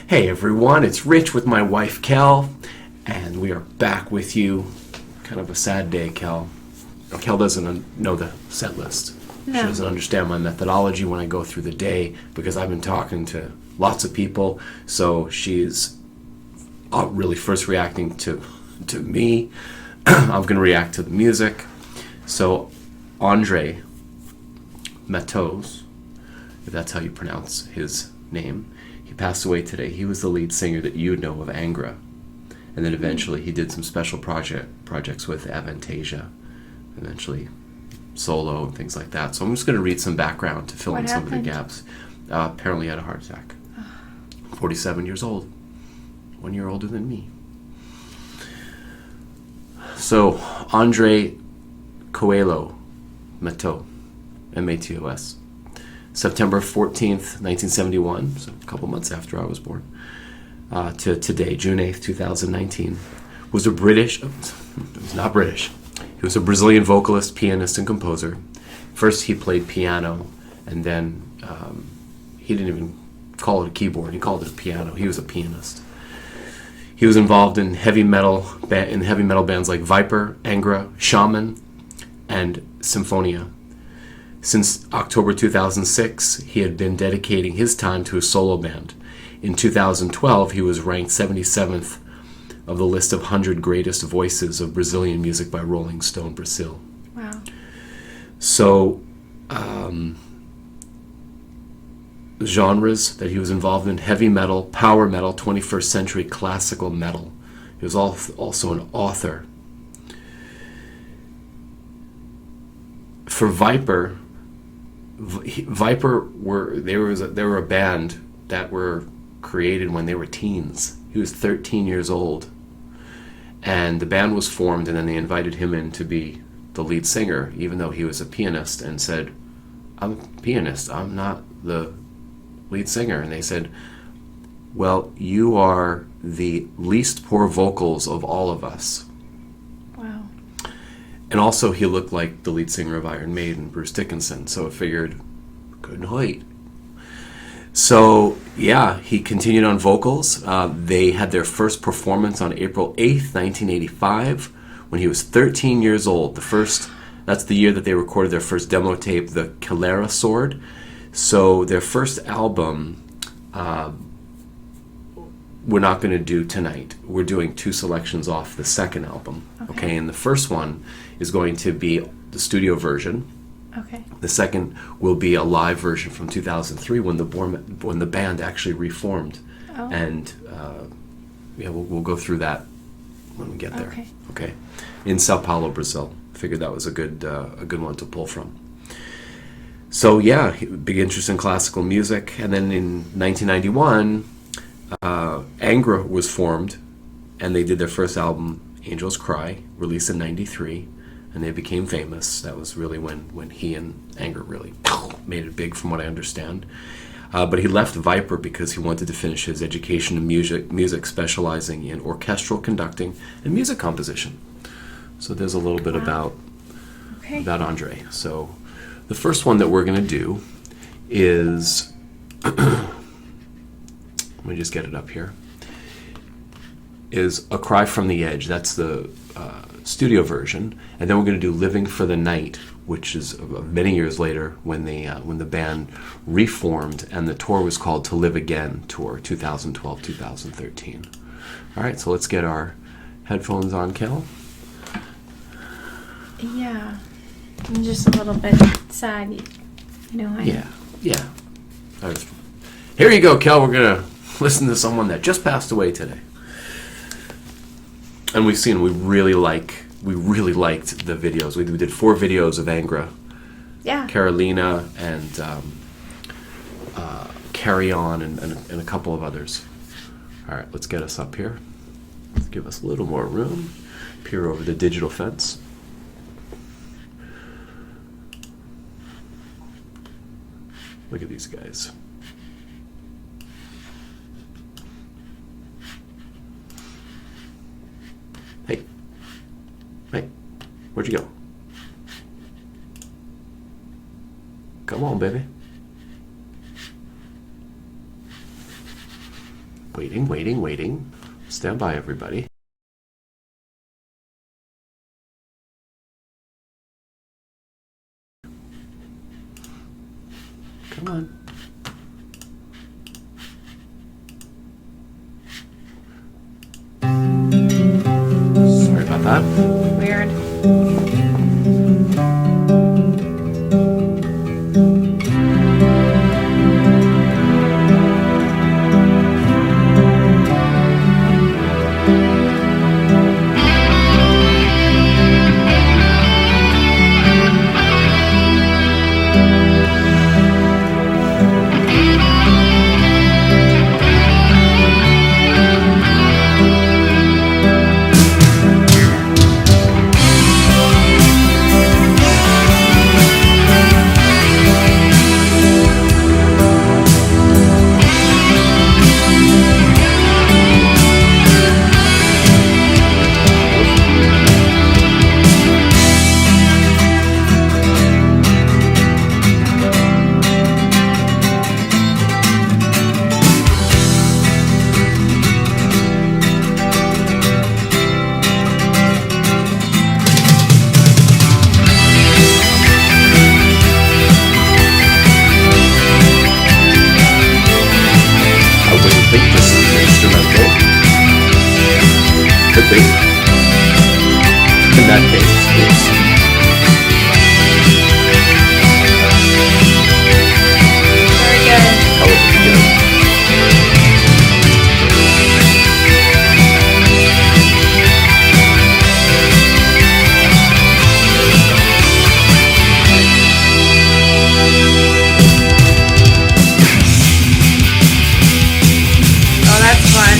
Hey everyone, it's Rich with my wife Kel, and we are back with you. Kind of a sad day, Kel. Kel doesn't know the set list. No. She doesn't understand my methodology when I go through the day because I've been talking to lots of people. So she's really first reacting to me. I'm going to react to the music. So Andre Matos, if that's how you pronounce his name, he passed away today. He was the lead singer that you know of Angra. And then eventually he did some special projects with Avantasia. Eventually solo and things like that. So I'm just going to read some background to fill in some of the gaps. Apparently he had a heart attack. 47 years old. 1 year older than me. So Andre Matos, M-A-T-O-S. September 14th, 1971, so a couple months after I was born, to today, June 8th, 2019, was not British. He was a Brazilian vocalist, pianist, and composer. First he played piano, and then he didn't even call it a keyboard, he called it a piano. He was a pianist. He was involved in heavy metal bands like Viper, Angra, Shaman, and Symphonia. Since October 2006, he had been dedicating his time to a solo band. In 2012, he was ranked 77th of the list of 100 greatest voices of Brazilian music by Rolling Stone Brazil. Wow. So, genres that he was involved in: heavy metal, power metal, 21st century classical metal. He was also an author. For Viper were a band that were created when they were teens. He was 13 years old, and the band was formed, and then they invited him in to be the lead singer, even though he was a pianist, and said, "I'm a pianist, I'm not the lead singer." And they said, "Well, you are the least poor vocals of all of us." Wow. And also he looked like the lead singer of Iron Maiden, Bruce Dickinson, so it figured, couldn't wait. So yeah, he continued on vocals. They had their first performance on April 8th, 1985, when he was 13 years old. That's the year that they recorded their first demo tape, The KnR Sword. So their first album, we're not going to do tonight. We're doing two selections off the second album. Okay, and the first one is going to be the studio version. Okay. The second will be a live version from 2003 when the band actually reformed. Oh. And we'll go through that when we get there. Okay. In Sao Paulo, Brazil. Figured that was a good one to pull from. So yeah, big interest in classical music, and then in 1991, Angra was formed, and they did their first album, Angels Cry, released in 93, and they became famous. That was really when he and Angra really made it big, from what I understand. But he left Viper because he wanted to finish his education in music, specializing in orchestral conducting and music composition. So there's a little bit about Andre. So the first one that we're going to do is, let me just get it up here, is A Cry from the Edge. That's the studio version. And then we're going to do Living for the Night, which is many years later when the band reformed, and the tour was called To Live Again Tour, 2012-2013. All right, so let's get our headphones on, Kel. Yeah. I'm just a little bit sad. Yeah. Here you go, Kel. We're going to listen to someone that just passed away today. And we really liked the videos. We did 4 videos of Angra. Yeah. Carolina and Carry On and a couple of others. All right, let's get us up here. Let's give us a little more room. Peer over the digital fence. Look at these guys. Hey, where'd you go? Come on, baby. Waiting. Stand by, everybody. Come on. Sorry about that. Weird. In that case, yes. Very good. How would you get it? Oh, that's fun.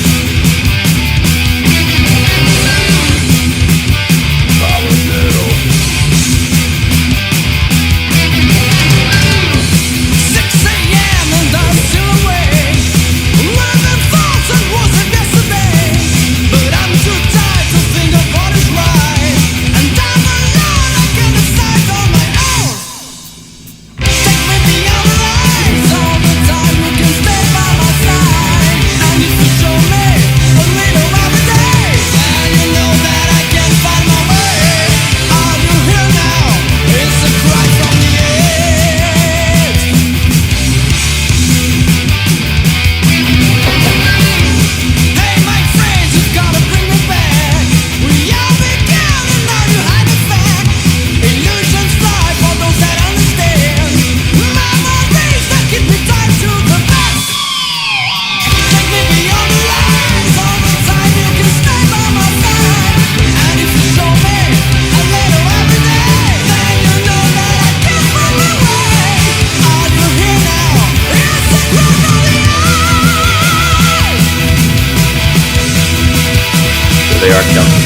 They are Kelly.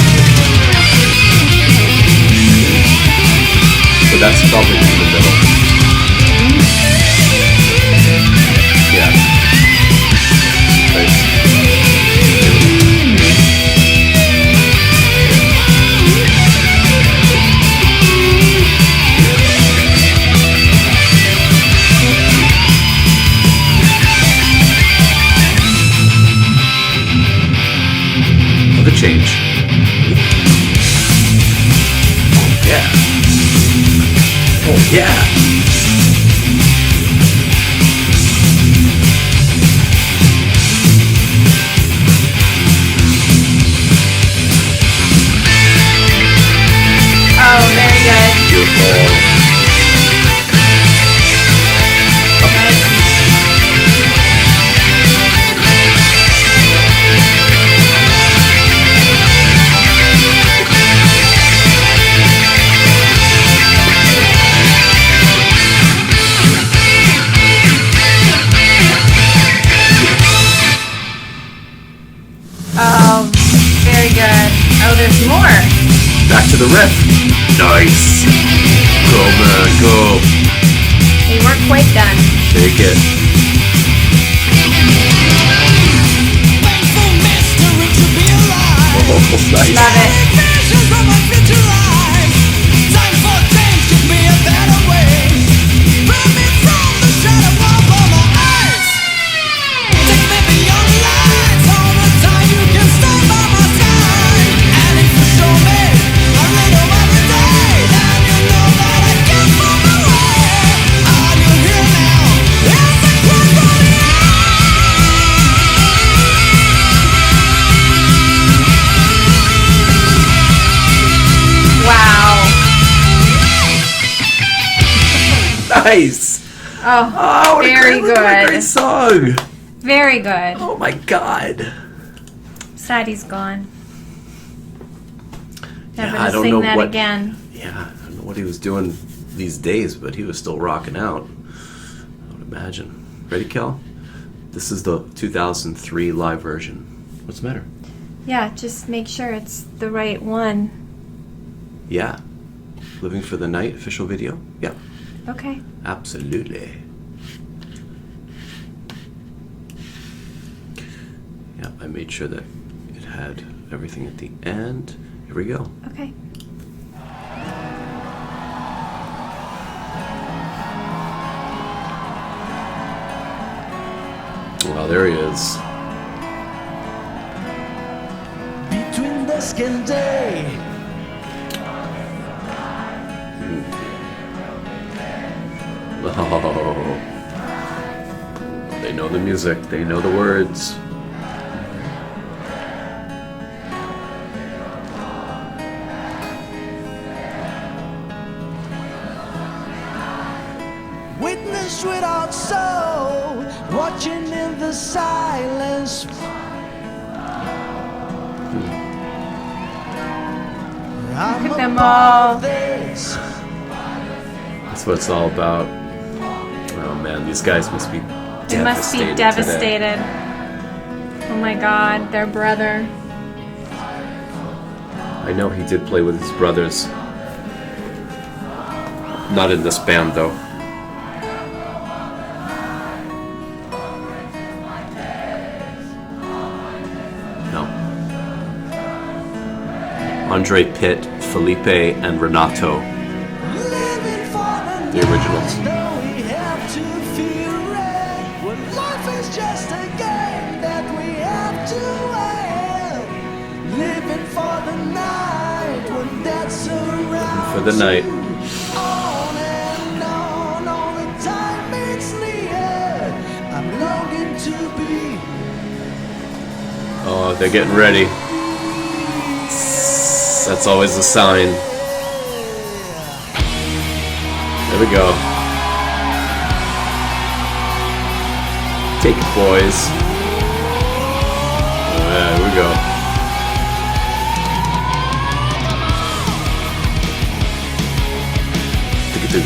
So that's probably in the middle. Yeah. Nice. Look at change. Yeah. Oh yeah. Oh, very good. Beautiful. Oh, very good. Oh, there's more. Back to the riff. Nice. Go, man, go. We weren't quite done. Take it. Oh, nice. Love it. Nice. Oh, what very what a great good. song. Very good. Oh my God. Sad he's gone. Never I to don't sing know that what- again. Yeah, I don't know what he was doing these days, but he was still rocking out. I would imagine. Ready, Kel? This is the 2003 live version. What's the matter? Yeah, just make sure it's the right one. Yeah. Living for the Night official video? Yeah, Okay. absolutely. Yeah, I made sure that it had everything at the end. Here we go. Okay. Well, there he is. Between dusk and day, Oh. They know the music. They know the words. witness without soul, watching in the silence. I'm Look at them above all. this. That's what it's all about. Oh man, these guys must be They must be devastated. devastated. Oh my God, their brother. I know he did play with his brothers. Not in this band though. No. Andre Pitt, Felipe, and Renato. Living for The originals. No, we have to feel red. When life is just a game that we have to end. Living for the night when that's around. For the night. On and on, all the time it's near. I'm longing to be. Oh, they're getting ready. That's always a sign. There we go. Take it, boys. Yeah, here we go. Tick-a-tick.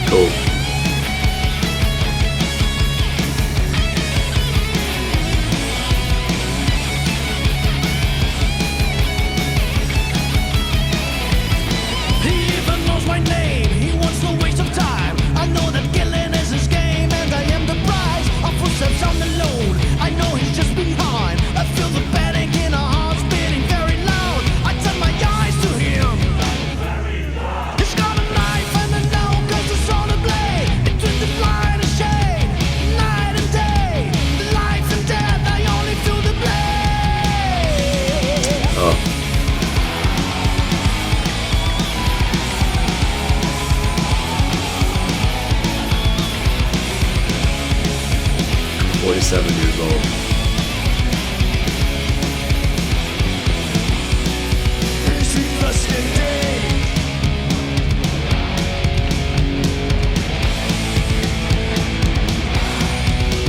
Cool. He even knows my name. He wants no waste of time. I know that killing is his game, and I am the prize. Our footsteps on the load. I know he's just behind. I feel the panic in our hearts beating very loud. I turn my eyes to him. He's got a knife and I know 'cause it's on a blade. Between the light and shade, night and day, life and death. I only feel the blade. Oh. I'm 47 years old. Between dusk and day.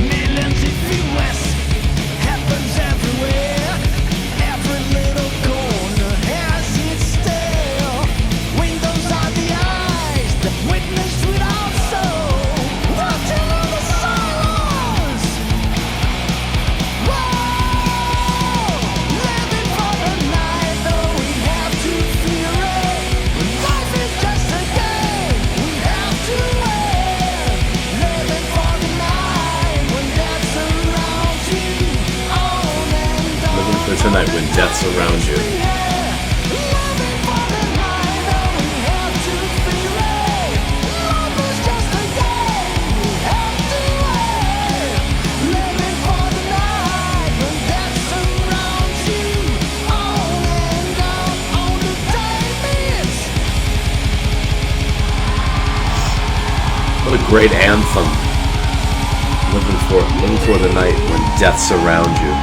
Millions if you west happens every death's around you. What a great anthem. Living for the night when death's around you.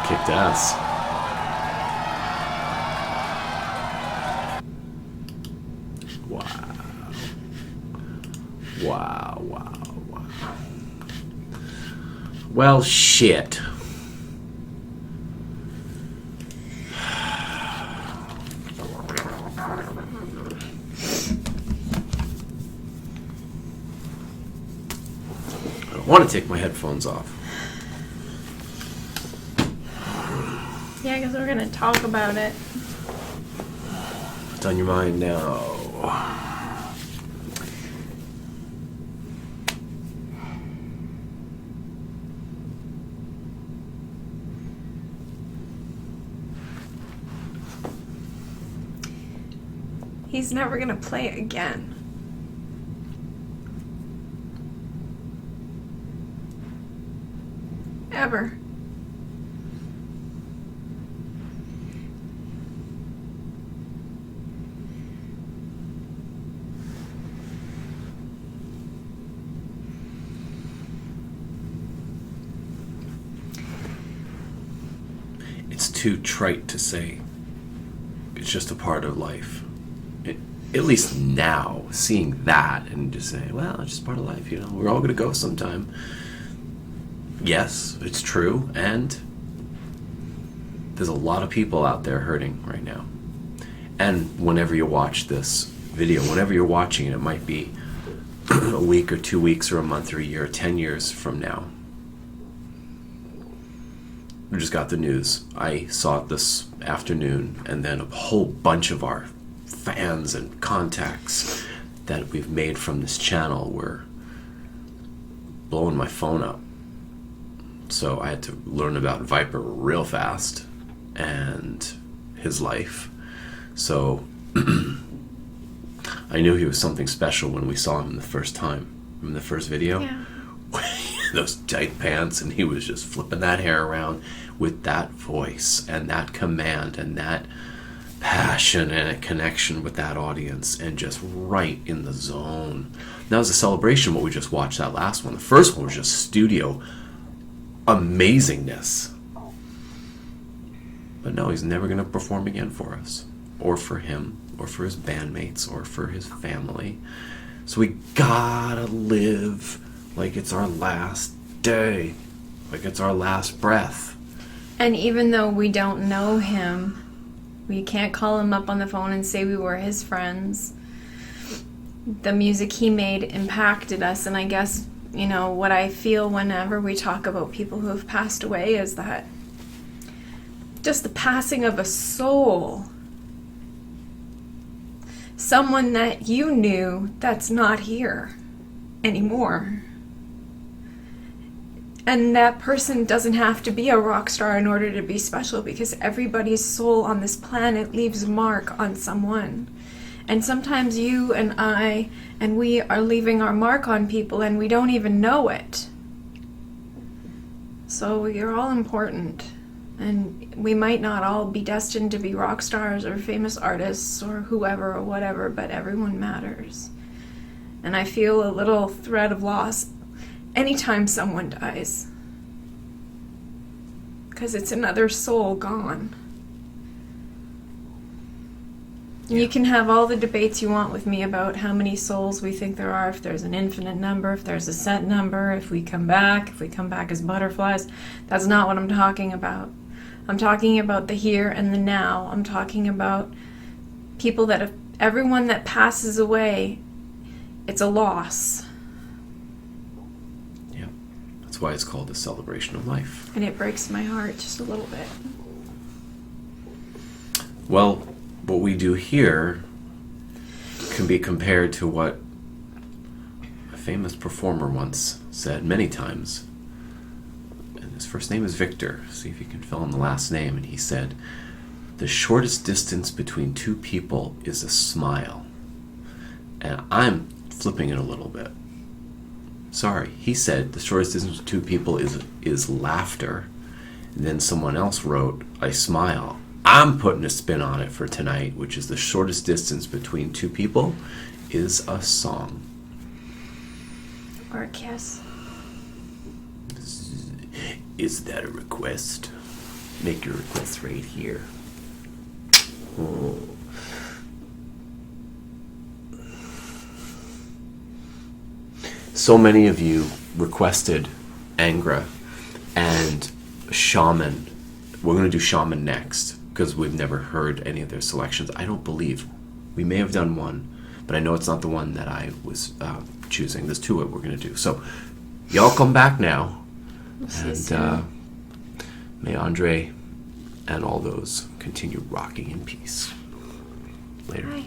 Kicked ass. Wow. Well, shit. I don't want to take my headphones off. Yeah, because we're going to talk about it. What's on your mind now? He's never going to play it again. Ever. It's too trite to say. It's just a part of life. At least now, seeing that and just saying, well, it's just part of life, you know, we're all going to go sometime. Yes, it's true, and there's a lot of people out there hurting right now. And whenever you watch this video, whenever you're watching it, it might be a week or 2 weeks or a month or a year or 10 years from now. We just got the news. I saw it this afternoon, and then a whole bunch of our fans and contacts that we've made from this channel were blowing my phone up. So I had to learn about Viper real fast and his life. So I knew he was something special when we saw him the first time, in the first video. Yeah. Those tight pants, and he was just flipping that hair around with that voice and that command and that passion and a connection with that audience, and just right in the zone. That was a celebration what we just watched, that last one. The first one was just studio amazingness. But no, he's never going to perform again for us, or for him, or for his bandmates, or for his family. So we gotta live like it's our last day, like it's our last breath. And even though we don't know him, we can't call him up on the phone and say we were his friends. The music he made impacted us, and I guess, you know, what I feel whenever we talk about people who have passed away is that just the passing of a soul. Someone that you knew that's not here anymore. And that person doesn't have to be a rock star in order to be special, because everybody's soul on this planet leaves a mark on someone. And sometimes you and I and we are leaving our mark on people and we don't even know it. So you're all important. And we might not all be destined to be rock stars or famous artists or whoever or whatever, but everyone matters. And I feel a little thread of loss anytime someone dies, because it's another soul gone. You can have all the debates you want with me about how many souls we think there are, if there's an infinite number, if there's a set number, if we come back as butterflies. That's not what I'm talking about. I'm talking about the here and the now. I'm talking about people that have, everyone that passes away, it's a loss. That's why it's called a celebration of life. And it breaks my heart just a little bit. Well, what we do here can be compared to what a famous performer once said many times. And his first name is Victor. See if you can fill in the last name. And he said, "The shortest distance between two people is a smile." And I'm flipping it a little bit. Sorry, he said the shortest distance between two people is laughter. And then someone else wrote, "I smile." I'm putting a spin on it for tonight, which is the shortest distance between two people is a song. Or a kiss. Is that a request? Make your request right here. Oh. So many of you requested Angra and Shaman. We're going to do Shaman next because we've never heard any of their selections. I don't believe. We may have done one, but I know it's not the one that I was choosing. There's two we're going to do. So y'all come back now. And may Andre and all those continue rocking in peace. Later. Bye.